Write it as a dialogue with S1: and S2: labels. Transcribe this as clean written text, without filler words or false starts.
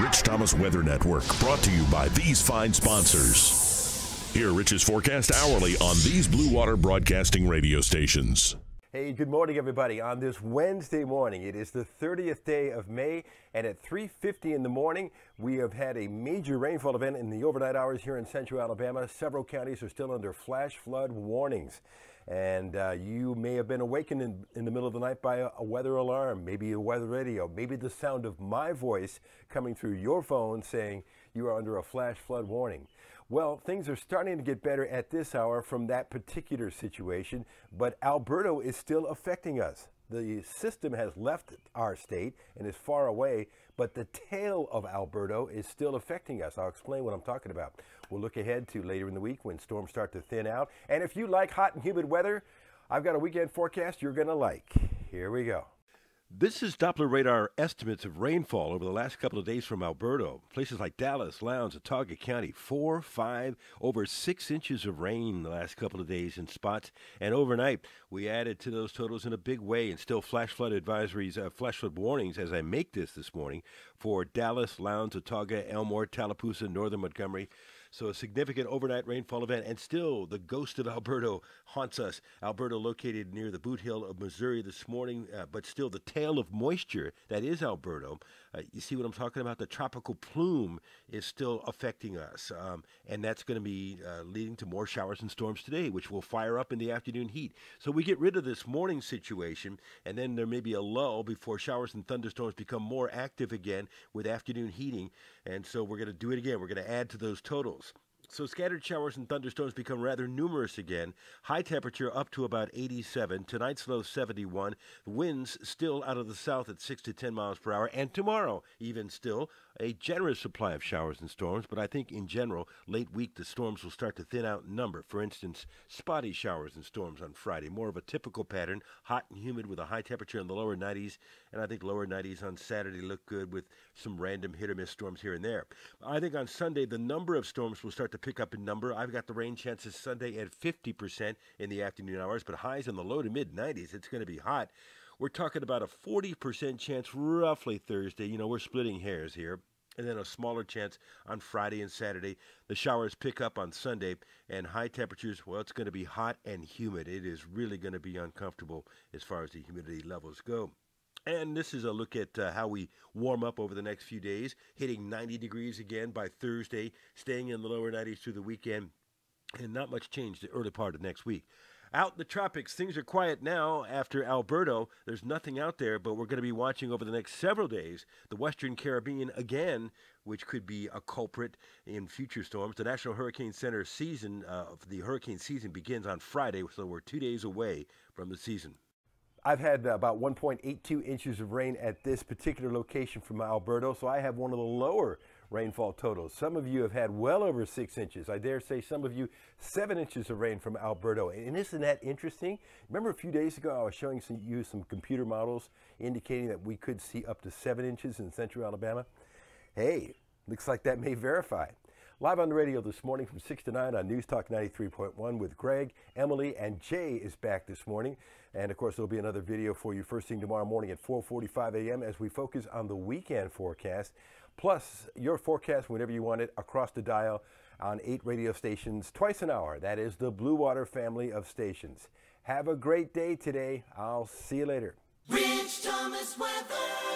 S1: Rich Thomas Weather Network, brought to you by these fine sponsors. Hear Rich's forecast hourly on these Blue Water Broadcasting radio stations.
S2: Hey, good morning, everybody. On this Wednesday morning, it is the 30th day of May, and at 3:50 in the morning, we have had a major rainfall event in the overnight hours here in central Alabama. Several counties are still under flash flood warnings, and you may have been awakened in the middle of the night by a weather alarm, maybe a weather radio, maybe the sound of my voice coming through your phone saying you are under a flash flood warning. Well, things are starting to get better at this hour from that particular situation, but Alberto is still affecting us. The system has left our state and is far away, but the tail of Alberto is still affecting us. I'll explain what I'm talking about. We'll look ahead to later in the week when storms start to thin out. And if you like hot and humid weather, I've got a weekend forecast you're going to like. Here we go.
S3: This is Doppler radar estimates of rainfall over the last couple of days from Alberto. Places like Dallas, Lowndes, Autauga County, 4, 5, over 6 inches of rain the last couple of days in spots. And overnight, we added to those totals in a big way, and still flash flood advisories, flash flood warnings as I make this morning for Dallas, Lowndes, Autauga, Elmore, Tallapoosa, northern Montgomery. So a significant overnight rainfall event, and still the ghost of Alberto haunts us. Alberto located near the Boot Hill of Missouri this morning, but still the tail of moisture that is Alberto. You see what I'm talking about? The tropical plume is still affecting us, and that's going to be leading to more showers and storms today, which will fire up in the afternoon heat. So we get rid of this morning situation, and then there may be a lull before showers and thunderstorms become more active again with afternoon heating, and so we're going to do it again. We're going to add to those totals. So scattered showers and thunderstorms become rather numerous again. High temperature up to about 87. Tonight's low 71. Winds still out of the south at 6 to 10 miles per hour. And tomorrow, even still, a generous supply of showers and storms. But I think in general, late week, the storms will start to thin out in number. For instance, spotty showers and storms on Friday. More of a typical pattern. Hot and humid with a high temperature in the lower 90s. And I think lower 90s on Saturday look good with some random hit or miss storms here and there. I think on Sunday, the number of storms will start to pick up in number. I've got the rain chances Sunday at 50% in the afternoon hours, but highs in the low to mid 90s. It's going to be hot. We're talking about a 40% chance roughly Thursday. You know, we're splitting hairs here. And then a smaller chance on Friday and Saturday. The showers pick up on Sunday, and high temperatures, well, it's going to be hot and humid. It is really going to be uncomfortable as far as the humidity levels go. And this is a look at how we warm up over the next few days, hitting 90 degrees again by Thursday, staying in the lower 90s through the weekend, and not much change the early part of next week. Out in the tropics, things are quiet now after Alberto. There's nothing out there, but we're going to be watching over the next several days the Western Caribbean again, which could be a culprit in future storms. The National Hurricane Center season, the hurricane season begins on Friday, so we're 2 days away from the season.
S2: I've had about 1.82 inches of rain at this particular location from Alberto, so I have one of the lower rainfall totals. Some of you have had well over 6 inches. I dare say some of you 7 inches of rain from Alberto. And isn't that interesting? Remember a few days ago I was showing you some computer models indicating that we could see up to 7 inches in central Alabama? Hey, looks like that may verify. Live on the radio this morning from 6 to 9 on News Talk 93.1 with Greg, Emily, and Jay is back this morning. And, of course, there'll be another video for you first thing tomorrow morning at 4:45 a.m. as we focus on the weekend forecast, plus your forecast whenever you want it across the dial on 8 radio stations twice an hour. That is the Blue Water family of stations. Have a great day today. I'll see you later.
S4: Rich Thomas Weather.